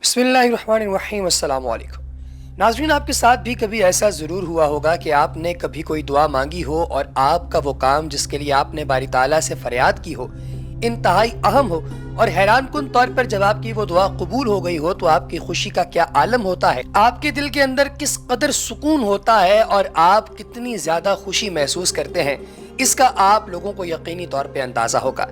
बिस्मिल्लाहिर्रहमानिर्रहीम अस्सलाम वालेकुम। नाज़रीन, आपके साथ भी कभी ऐसा ज़रूर हुआ होगा कि आपने कभी कोई दुआ मांगी हो और आपका वो काम जिसके लिए आपने बारी ताला से फरियाद की हो इंतहाई अहम हो, और हैरान कुन तौर पर जब आपकी वो दुआ कबूल हो गई हो तो आपकी खुशी का क्या आलम होता है, आपके दिल के अंदर किस कदर सुकून होता है और आप कितनी ज़्यादा खुशी महसूस करते हैं, इसका आप लोगों को यकीनी तौर पर अंदाज़ा होगा।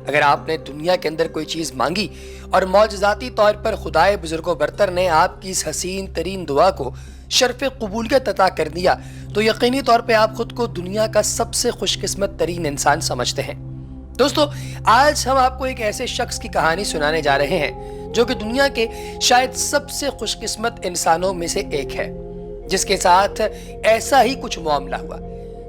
अगर आपने दुनिया के अंदर कोई चीज़ मांगी और मौजज़ाती तौर पर खुदाए बुजुर्गो बरतर ने आपकी इस हसीन तरीन दुआ को शर्फ कबूलियत अता कर दिया तो यकीनी तौर पे आप खुद को दुनिया का सबसे खुशकिस्मत तरीन इंसान समझते हैं। दोस्तों, आज हम आपको एक ऐसे शख्स की कहानी सुनाने जा रहे हैं जो कि दुनिया के शायद सबसे खुशकिस्मत इंसानों में से एक है, जिसके साथ ऐसा ही कुछ मामला हुआ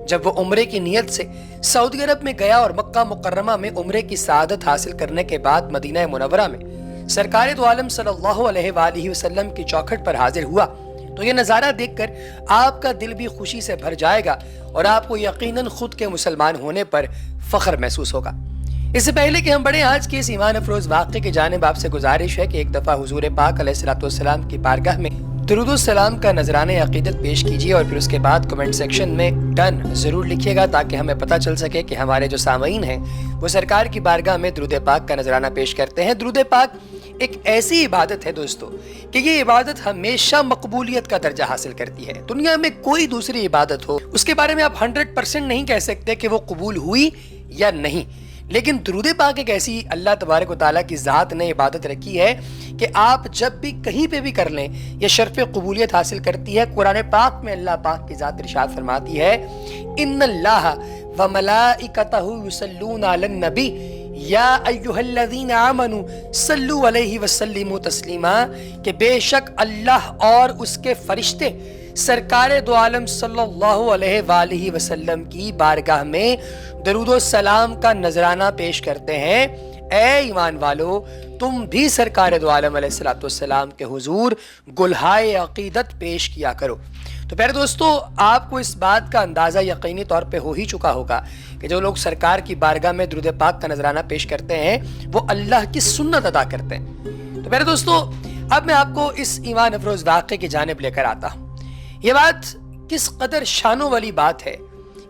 जब वो उम्रे की नियत से सऊदी अरब में गया और मक्का मुकर्रमा में उम्रे की सआदत हासिल करने के बाद मदीना मुनव्वरा में सरकार दो आलम सल्लल्लाहु अलैहि वसल्लम की चौखट पर हाजिर हुआ तो ये नज़ारा देखकर आपका दिल भी खुशी से भर जाएगा और आपको यकीनन खुद के मुसलमान होने पर फख्र महसूस होगा। इससे पहले कि हम बढ़े आज के इस ईमान अफरोज वाक़े की जानिब, आपसे गुजारिश है कि एक दफ़ा हुजूर पाक अलैहिस्सलाम की बारगाह में दुरूद सलाम का नजराने अकीदत पेश कीजिए और फिर उसके बाद कमेंट सेक्शन में डन ज़रूर लिखिएगा ताकि हमें पता चल सके कि हमारे जो सामीन हैं वो सरकार की बारगाह में दुरूद पाक का नजराना पेश करते हैं। दुरूद पाक एक ऐसी इबादत है दोस्तों कि ये इबादत हमेशा मकबूलियत का दर्जा हासिल करती है। दुनिया में कोई दूसरी इबादत हो उसके बारे में आप 100% नहीं कह सकते कि वो कबूल हुई या नहीं, लेकिन दुरूद पाक एक ऐसी अल्लाह तबारक व तआला की ज़ात ने इबादत रखी है कि आप जब भी कहीं पे भी कर लें ये शर्फ कबूलियत हासिल करती है। कुरान पाक में अल्लाह पाक की ज़ात इरशाद फरमाती है, इन्नल्लाह व मलाइकतहु युसल्लूना अलन नबी या अय्युहल्लज़ीना आमनू सल्लु अलैहि वसल्लिमु तस्लीमा, कि बेशक अल्लाह और उसके फरिश्ते सरकार दो आलम सल्लल्लाहु अलैहि वसल्लम की बारगाह में दरूद सलाम का नजराना पेश करते हैं। ऐ ईमान वालो, तुम भी सरकार दो आलम अलैहिस्सलाम के हुजूर गुलहाए अकीदत पेश किया करो। तो प्यारे दोस्तों, आपको इस बात का अंदाज़ा यकीनी तौर पे हो ही चुका होगा कि जो लोग सरकार की बारगाह में दुरूद पाक का नजराना पेश करते हैं वो अल्लाह की सुन्नत अदा करते हैं। तो प्यारे दोस्तों, अब मैं आपको इस ईमान अफरोज वाक़े की जानिब लेकर आता हूँ। ये बात किस कदर शानों वाली बात है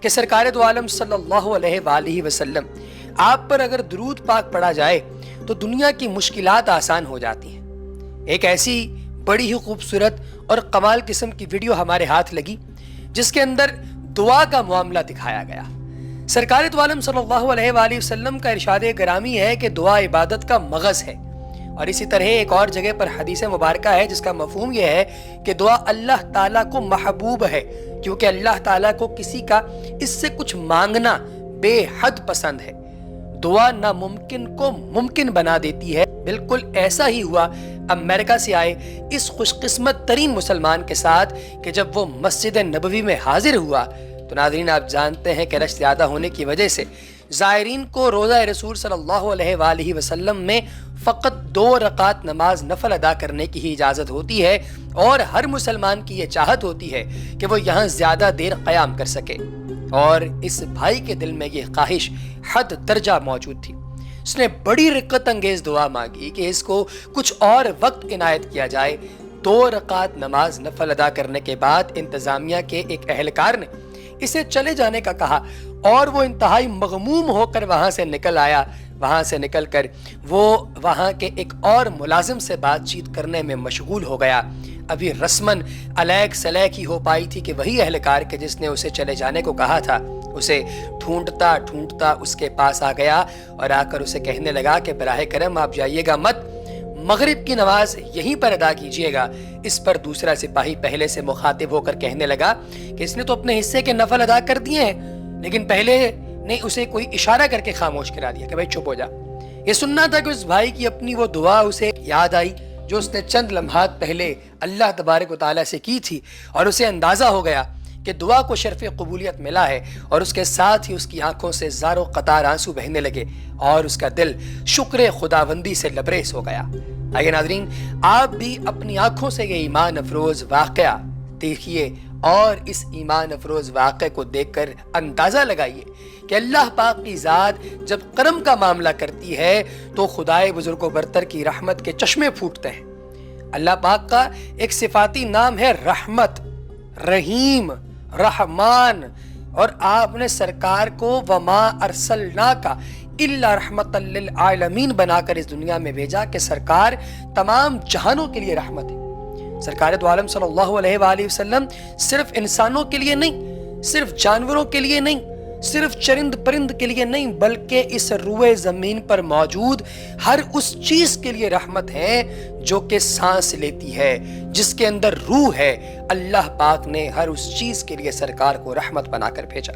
कि सरकार दो आलम सल्लल्लाहु अलैहि वसल्लम आप पर अगर दुरूद पाक पढ़ा जाए तो दुनिया की मुश्किलात आसान हो जाती हैं। एक ऐसी बड़ी ही खूबसूरत और कमाल किस्म की वीडियो हमारे हाथ लगी जिसके अंदर दुआ का मामला दिखाया गया। सरकार दो आलम सल्लल्लाहु अलैहि वसल्लम का इरशाद गरामी है कि दुआ इबादत का मगज़ है, और इसी तरह एक और जगह पर हदीस मुबारका है जिसका मफहूम यह है कि दुआ अल्लाह ताला को महबूब है, क्योंकि अल्लाह ताला को किसी का इससे कुछ मांगना बेहद पसंद है। दुआ नामुमकिन को मुमकिन बना देती है। बिल्कुल ऐसा ही हुआ अमेरिका से आए इस खुशकिस्मत तरीन मुसलमान के साथ कि जब वो मस्जिद नबवी में हाजिर हुआ तो नाज़रीन, आप जानते हैं कि रश ज़्यादा होने की वजह से ज़ायरीन को रोज़ा रसूल सल्लल्लाहु अलैहि वसल्लम में फ़कत 2 रकात नमाज नफल अदा करने की ही इजाज़त होती है, और हर मुसलमान की ये चाहत होती है कि वो यहाँ ज़्यादा देर क़याम कर सके। और इस भाई के दिल में ये ख्वाहिश हद दर्जा मौजूद थी। उसने बड़ी रिक्कत अंगेज़ दुआ मांगी कि इसको कुछ और वक्त इनायत किया जाए। 2 रकात नमाज नफल अदा करने के बाद इंतज़ामिया के एक अहलकार ने इसे चले जाने का कहा और वो इंतहाई मगमूम होकर वहाँ से निकल आया। वहाँ से निकलकर वो वहाँ के एक और मुलाजिम से बातचीत करने में मशगूल हो गया। अभी रस्मन अलैक सलैक ही हो पाई थी कि वही अहलकार के जिसने उसे चले जाने को कहा था उसे ढूंढता ढूंढता उसके पास आ गया और आकर उसे कहने लगा कि बराहे करम आप जाइएगा मत, मगरिब की नमाज यहीं पर अदा कीजिएगा। इस पर दूसरा सिपाही पहले से मुखातिब होकर कहने लगा कि इसने तो अपने हिस्से के नफल अदा कर दिए हैं, लेकिन पहले ने उसे कोई इशारा करके खामोश करा दिया कि भाई चुप हो जा। ये सुनना था कि उस भाई की अपनी वो दुआ उसे याद आई जो उसने चंद लम्हात पहले अल्लाह तबारक व तआला से की थी, और उसे अंदाजा हो गया कि दुआ को शर्फ कबूलियत मिला है, और उसके साथ ही उसकी आंखों से ज़ारो कतार आंसू बहने लगे और उसका दिल शुक्र खुदाबंदी से लबरेज हो गया। आइए नाज़रीन, आप भी अपनी आंखों से ये ईमान अफरोज वाक़या देखिए और इस ईमान अफरोज वाक़े को देखकर अंदाज़ा लगाइए कि अल्लाह पाक की ज़ात जब करम का मामला करती है तो खुदाए बुजुर्गो बरतर की रहमत के चश्मे फूटते हैं। اللہ پاک کا ایک صفاتی نام ہے رحمت، رحیم، رحمان، اور آپ نے سرکار کو وما ارسلناک الا رحمت للعالمین بنا کر اس دنیا میں بھیجا کہ سرکار تمام جہانوں کے لیے رحمت ہے۔ سرکار دو عالم صلی اللہ علیہ وآلہ وسلم صرف انسانوں کے لیے نہیں، صرف جانوروں کے لیے نہیں، صرف چرند پرند کے لیے نہیں، بلکہ اس روئے زمین پر موجود ہر اس چیز کے لیے رحمت ہے جو کہ سانس لیتی ہے، جس کے اندر روح ہے۔ اللہ پاک نے ہر اس چیز کے لیے سرکار کو رحمت بنا کر بھیجا۔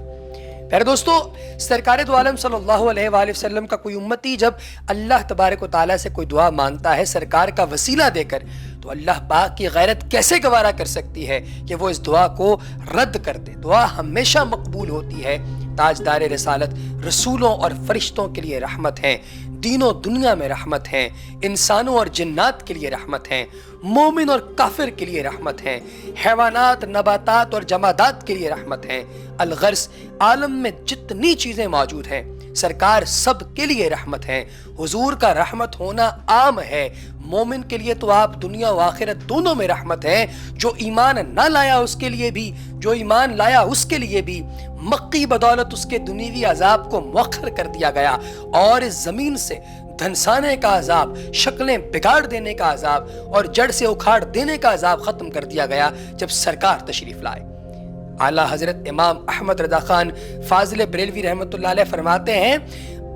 پیارے دوستو، سرکار دو عالم صلی اللہ علیہ وآلہ وسلم کا کوئی امتی جب اللہ تبارک و تعالیٰ سے کوئی دعا مانگتا ہے سرکار کا وسیلہ دے کر، تو اللہ پاک کی غیرت کیسے گوارا کر سکتی ہے کہ وہ اس دعا کو رد کر دے۔ دعا ہمیشہ مقبول ہوتی ہے۔ تاجدار رسالت رسولوں اور فرشتوں کے لیے رحمت ہیں، دین و دنیا میں رحمت ہیں، انسانوں اور جنات کے لیے رحمت ہیں، مومن اور کافر کے لیے رحمت ہیں، حیوانات، نباتات اور جمادات کے لیے رحمت ہیں، الغرض عالم میں جتنی چیزیں موجود ہیں سرکار سب کے لیے رحمت ہیں۔ حضور کا رحمت ہونا عام ہے۔ مومن کے لیے تو آپ دنیا و آخرت دونوں میں رحمت ہیں، جو ایمان نہ لایا اس کے لیے بھی، جو ایمان لایا اس کے لیے بھی مکی بدولت اس کے دنیوی عذاب کو مؤخر کر دیا گیا، اور اس زمین سے دھنسانے کا عذاب، شکلیں بگاڑ دینے کا عذاب اور جڑ سے اکھاڑ دینے کا عذاب ختم کر دیا گیا جب سرکار تشریف لائے۔ اعلیٰ حضرت امام احمد رضا خان فاضل بریلوی رحمۃ اللہ علیہ فرماتے ہیں،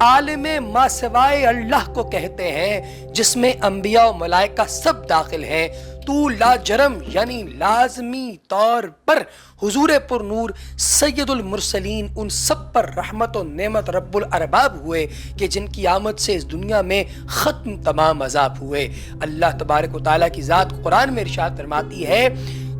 عالم ما سوائے اللہ کو کہتے ہیں جس میں انبیاء و ملائکہ سب داخل ہیں۔ تو لا جرم یعنی لازمی طور پر حضور پر نور سید المرسلین ان سب پر رحمت و نعمت رب الارباب ہوئے کہ جن کی آمد سے اس دنیا میں ختم تمام عذاب ہوئے۔ اللہ تبارک و تعالیٰ کی ذات قرآن میں ارشاد فرماتی ہے،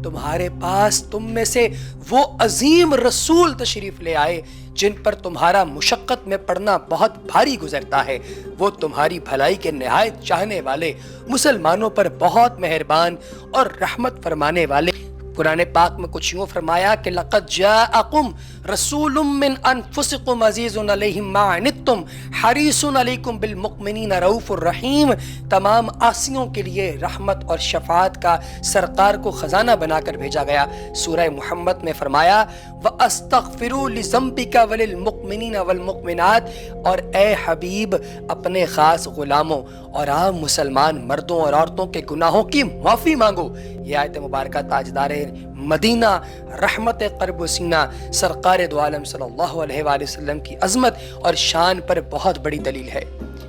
تمہارے پاس تم میں سے وہ عظیم رسول تشریف لے آئے جن پر تمہارا مشقت میں پڑنا بہت بھاری گزرتا ہے، وہ تمہاری بھلائی کے نہایت چاہنے والے، مسلمانوں پر بہت مہربان اور رحمت فرمانے والے۔ قرآن پاک میں کچھ یوں فرمایا کہ لقد جاءکم رسول من انفسکم عزیز علیہ ما عنتم حریص علیکم بالمؤمنین رؤوف الرحیم۔ تمام عاصیوں کے لیے رحمت اور شفاعت کا سرکار کو خزانہ بنا کر بھیجا گیا۔ سورہ محمد میں فرمایا وَأَسْتَغْفِرُوا لِذَنبِكَ وَلِلْمُؤْمِنِينَ وَالْمُؤْمِنَاتِ، اور اے حبیب اپنے خاص غلاموں اور عام مسلمان مردوں اور عورتوں کے گناہوں کی معافی مانگو۔ یہ آیت مبارکہ تاجدار مدینہ رحمت قرب و سینہ سرکار دو عالم صلی اللہ علیہ وآلہ وسلم کی عظمت اور شان پر بہت بڑی دلیل ہے۔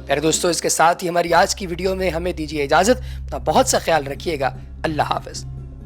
پیارے دوستو، اس کے ساتھ ہی ہماری آج کی ویڈیو میں ہمیں دیجیے اجازت۔ اپنا بہت سا خیال رکھیے گا۔ اللہ حافظ۔